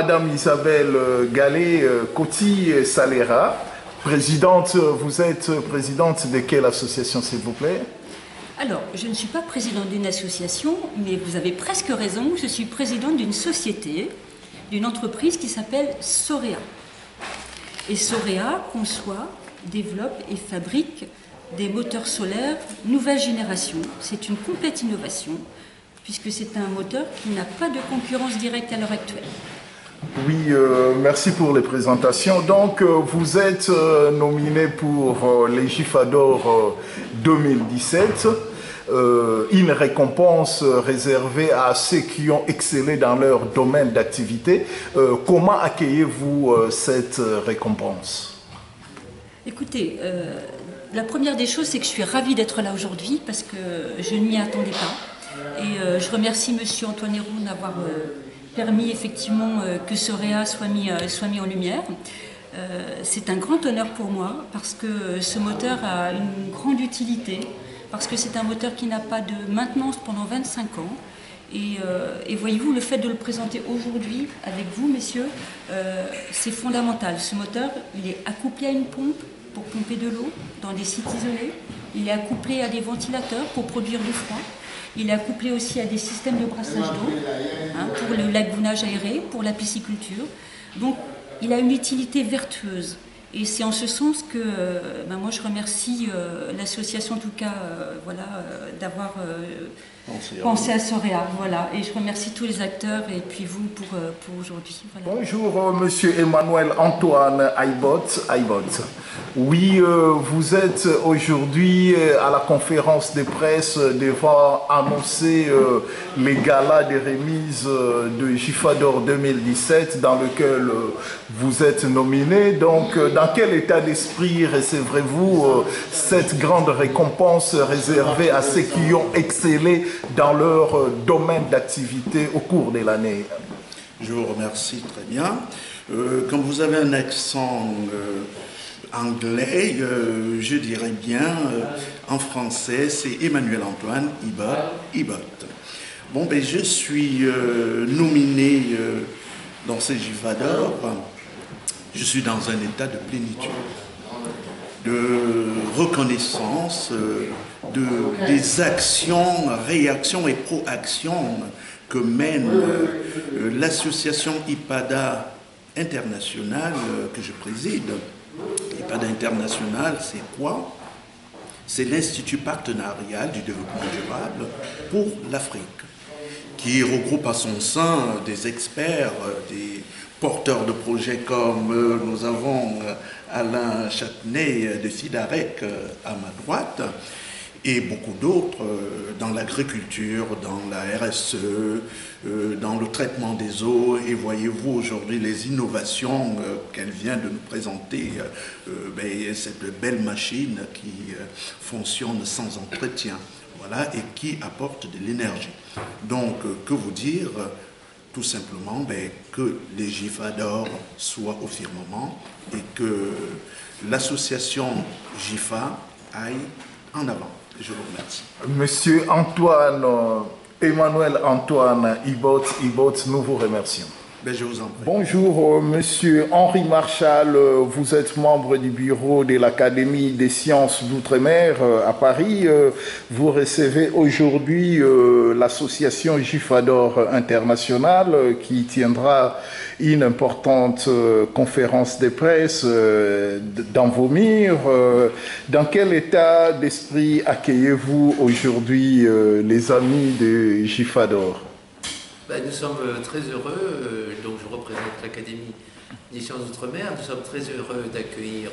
Madame Isabelle Gallet-Coty-Salera, présidente, vous êtes présidente de quelle association, s'il vous plaît? Alors, je ne suis pas présidente d'une association, mais vous avez presque raison, je suis présidente d'une société, d'une entreprise qui s'appelle Sorea. Et Sorea conçoit, développe et fabrique des moteurs solaires nouvelle génération. C'est une complète innovation, puisque c'est un moteur qui n'a pas de concurrence directe à l'heure actuelle. Oui, merci pour les présentations. Donc, vous êtes nominé pour les Gifador 2017. Une récompense réservée à ceux qui ont excellé dans leur domaine d'activité. Comment accueillez-vous cette récompense? Écoutez, la première des choses, c'est que je suis ravie d'être là aujourd'hui parce que je ne m'y attendais pas. Et je remercie M. Antoine Héroux d'avoir permis effectivement que Sorea soit mis en lumière. C'est un grand honneur pour moi parce que ce moteur a une grande utilité. Parce que c'est un moteur qui n'a pas de maintenance pendant 25 ans. Et voyez-vous, le fait de le présenter aujourd'hui avec vous, messieurs, c'est fondamental. Ce moteur, il est accouplé à une pompe pour pomper de l'eau dans des sites isolés. Il est accouplé à des ventilateurs pour produire du froid. Il est accouplé aussi à des systèmes de brassage d'eau, pour le lagounage aéré, pour la pisciculture. Donc, il a une utilité vertueuse. Et c'est en ce sens que moi je remercie l'association en tout cas d'avoir pensé à Sorea. Voilà. Et je remercie tous les acteurs et puis vous pour aujourd'hui. Voilà. Bonjour Monsieur Emmanuel Antoine Aibot. Oui, vous êtes aujourd'hui à la conférence de presse devant annoncer les galas de remise de Gifador 2017 dans lequel vous êtes nominé. Donc, dans quel état d'esprit recevrez-vous cette grande récompense réservée à ceux qui ont excellé dans leur domaine d'activité au cours de l'année? Je vous remercie très bien. Comme vous avez un accent anglais, je dirais bien en français, c'est Emmanuel Antoine Ibot. Bon, ben, je suis nominé dans ces Gifador. Je suis dans un état de plénitude, de reconnaissance des actions, réactions et proactions que mène l'association IPADA internationale que je préside. IPADA international, c'est quoi? C'est l'Institut partenarial du développement durable pour l'Afrique, qui regroupe à son sein des experts, des porteurs de projets comme nous avons Alain Châtenay de Sidarec à ma droite, et beaucoup d'autres dans l'agriculture, dans la RSE, dans le traitement des eaux. Et voyez-vous aujourd'hui les innovations qu'elle vient de nous présenter, cette belle machine qui fonctionne sans entretien, voilà, et qui apporte de l'énergie. Donc, que vous dire? Tout simplement que les Gifador soient au firmament et que l'association GIFA aille en avant. Je vous remercie. Monsieur Emmanuel Antoine Ibot, nous vous remercions. Je vous en prie. Bonjour, Monsieur Henri Marchal, vous êtes membre du bureau de l'Académie des sciences d'Outre-mer à Paris. Vous recevez aujourd'hui l'association Gifador International qui tiendra une importante conférence de presse dans vos murs. Dans quel état d'esprit accueillez-vous aujourd'hui les amis de Gifador? Nous sommes très heureux, donc je représente l'Académie des sciences d'Outre-mer. Nous sommes très heureux d'accueillir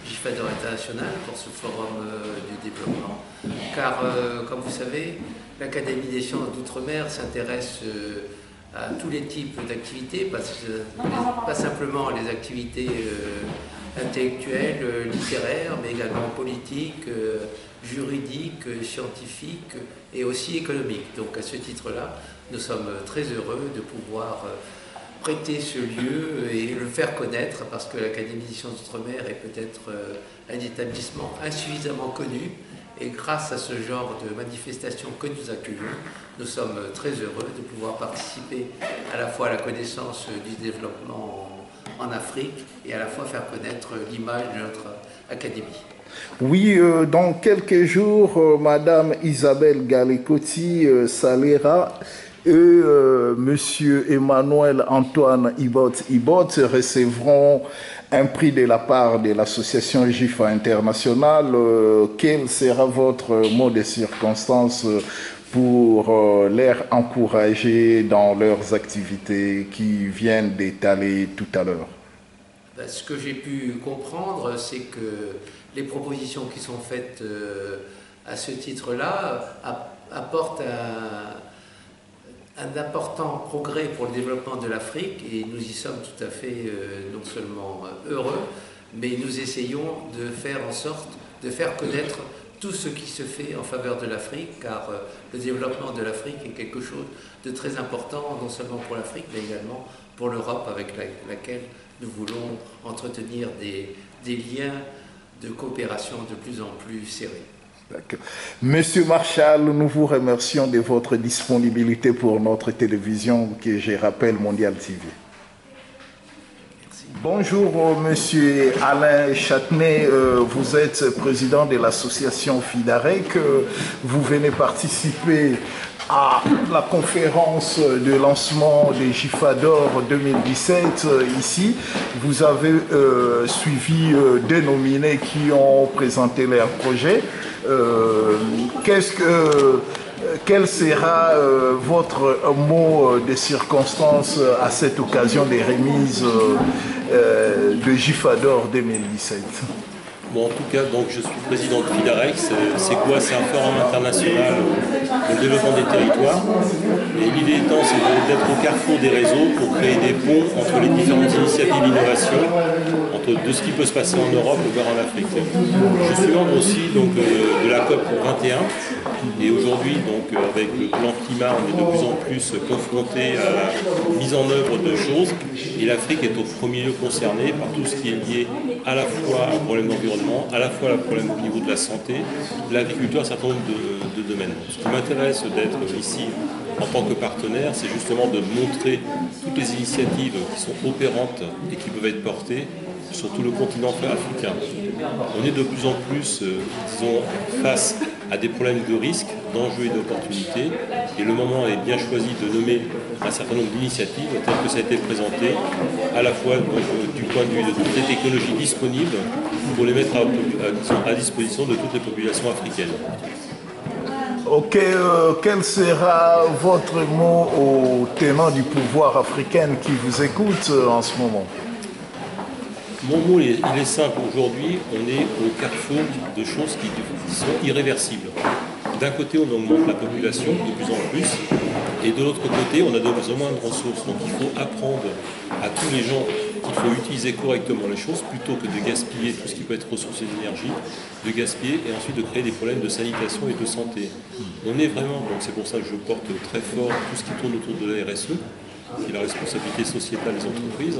Gifador International pour ce forum du développement, car comme vous savez, l'Académie des sciences d'Outre-mer s'intéresse à tous les types d'activités, pas simplement les activités intellectuelles, littéraires, mais également politiques, juridiques, scientifiques et aussi économiques. Donc à ce titre-là, nous sommes très heureux de pouvoir prêter ce lieu et le faire connaître, parce que l'Académie des sciences d'Outre-mer est peut-être un établissement insuffisamment connu Et grâce à ce genre de manifestation que nous accueillons, nous sommes très heureux de pouvoir participer à la fois à la connaissance du développement en Afrique et à la fois faire connaître l'image de notre académie. Oui, dans quelques jours, Madame Isabelle Galecotti Salera et Monsieur Emmanuel Antoine Ibot recevront un prix de la part de l'association JIFA Internationale. Quel sera votre mot de circonstance pour les encourager dans leurs activités qui viennent d'étaler tout à l'heure? Ce que j'ai pu comprendre, c'est que les propositions qui sont faites à ce titre-là apportent un important progrès pour le développement de l'Afrique et nous y sommes tout à fait non seulement heureux, mais nous essayons de faire en sorte de faire connaître tout ce qui se fait en faveur de l'Afrique, car le développement de l'Afrique est quelque chose de très important, non seulement pour l'Afrique, mais également pour l'Europe avec laquelle nous voulons entretenir des liens de coopération de plus en plus serrés. Monsieur Marshall, nous vous remercions de votre disponibilité pour notre télévision que je rappelle Mondial TV. Merci. Bonjour Monsieur Alain Châtenay, vous êtes président de l'association FIDAREC, vous venez participer à la conférence de lancement des JIFADOR 2017 ici. Vous avez suivi deux nominés qui ont présenté leur projet. Quel sera votre mot de circonstance à cette occasion des remises de JIFADOR 2017? Bon, en tout cas, donc, je suis président de FIDAREC. C'est quoi? C'est un forum international pour le développement des territoires. Et l'idée étant, c'est d'être au carrefour des réseaux pour créer des ponts entre les différentes initiatives d'innovation, entre de ce qui peut se passer en Europe ou en Afrique. Je suis membre aussi donc, de la COP 21. Et aujourd'hui, donc, avec le plan climat, on est de plus en plus confronté à la mise en œuvre de choses. Et l'Afrique est au premier lieu concernée par tout ce qui est lié à la fois au problème d'environnement, à la fois au problème au niveau de la santé, de l'agriculture, un certain nombre de domaines. Ce qui m'intéresse d'être ici en tant que partenaire, c'est justement de montrer toutes les initiatives qui sont opérantes et qui peuvent être portées sur tout le continent africain. On est de plus en plus, disons, face à des problèmes de risques, d'enjeux et d'opportunités. Et le moment est bien choisi de nommer un certain nombre d'initiatives telles que ça a été présenté, à la fois du point de vue de toutes les technologies disponibles pour les mettre à disposition de toutes les populations africaines. Ok, quel sera votre mot aux tenants du pouvoir africain qui vous écoutent en ce moment? Mon mot, il est simple. Aujourd'hui, on est au carrefour de choses qui sont irréversibles. D'un côté, on augmente la population de plus en plus, et de l'autre côté, on a de moins de ressources. Donc il faut apprendre à tous les gens qu'il faut utiliser correctement les choses, plutôt que de gaspiller tout ce qui peut être ressources et d'énergie, de gaspiller et ensuite de créer des problèmes de sanitation et de santé. On est vraiment, donc c'est pour ça que je porte très fort tout ce qui tourne autour de la RSE, qui est la responsabilité sociétale des entreprises,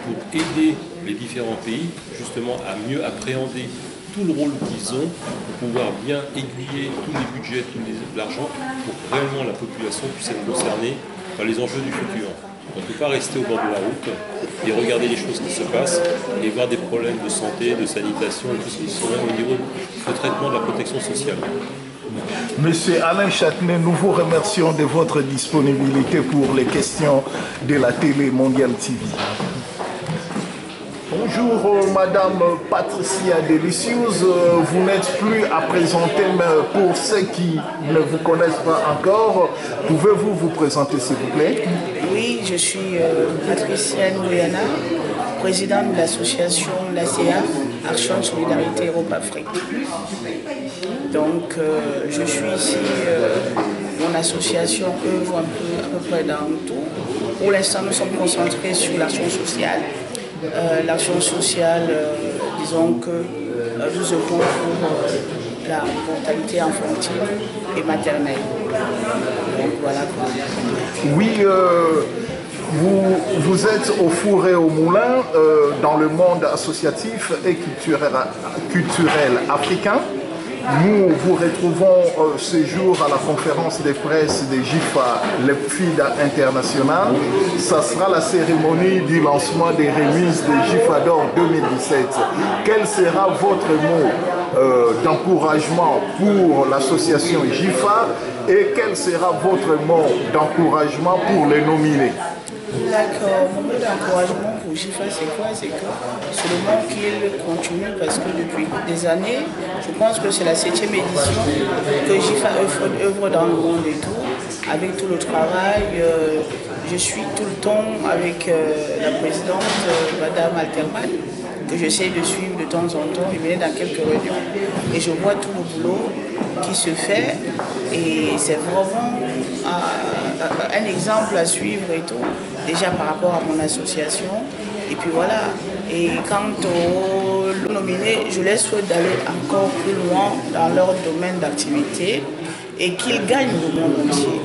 pour aider les différents pays justement à mieux appréhender tout le rôle qu'ils ont pour pouvoir bien aiguiller tous les budgets, tout l'argent pour que réellement la population puisse être concernée par les enjeux du futur. On ne peut pas rester au bord de la route et regarder les choses qui se passent et voir des problèmes de santé, de sanitation et tout ce qui sont même au niveau du traitement de la protection sociale. Monsieur Alain Châtenay, nous vous remercions de votre disponibilité pour les questions de la télé Mondial TV. Bonjour Madame Patricia Delicious, vous n'êtes plus à présenter, mais pour ceux qui ne vous connaissent pas encore, pouvez-vous vous présenter s'il vous plaît? Oui, je suis Patricia Ngoyana, présidente de l'association l'ACA, Action Solidarité Europe-Afrique. Donc je suis ici, mon association œuvre à peu près dans tout. Pour l'instant, nous sommes concentrés sur l'action sociale. L'action sociale, disons que nous œuvrons pour la mortalité infantile et maternelle. Donc voilà. Oui, vous êtes au four et au moulin dans le monde associatif et culturel africain. nous vous retrouvons ce jour à la conférence de presse de GIFA, le FIDA International. Ça sera la cérémonie du lancement des remises de GIFA d'or 2017. Quel sera votre mot d'encouragement pour l'association GIFA et quel sera votre mot d'encouragement pour les nominés? D'accord, mon mot d'encouragement pour GIFA, c'est quoi? C'est que seulement qu'il continue parce que depuis des années, je pense que c'est la 7e édition que GIFA œuvre dans le monde et tout, avec tout le travail. Je suis tout le temps avec la présidente, Madame Alterman, que j'essaie de suivre de temps en temps, il vient dans quelques réunions et je vois tout le boulot qui se fait et c'est vraiment un exemple à suivre et tout, déjà par rapport à mon association et puis voilà. Et quant aux nominés, je les souhaite d'aller encore plus loin dans leur domaine d'activité et qu'ils gagnent le monde entier.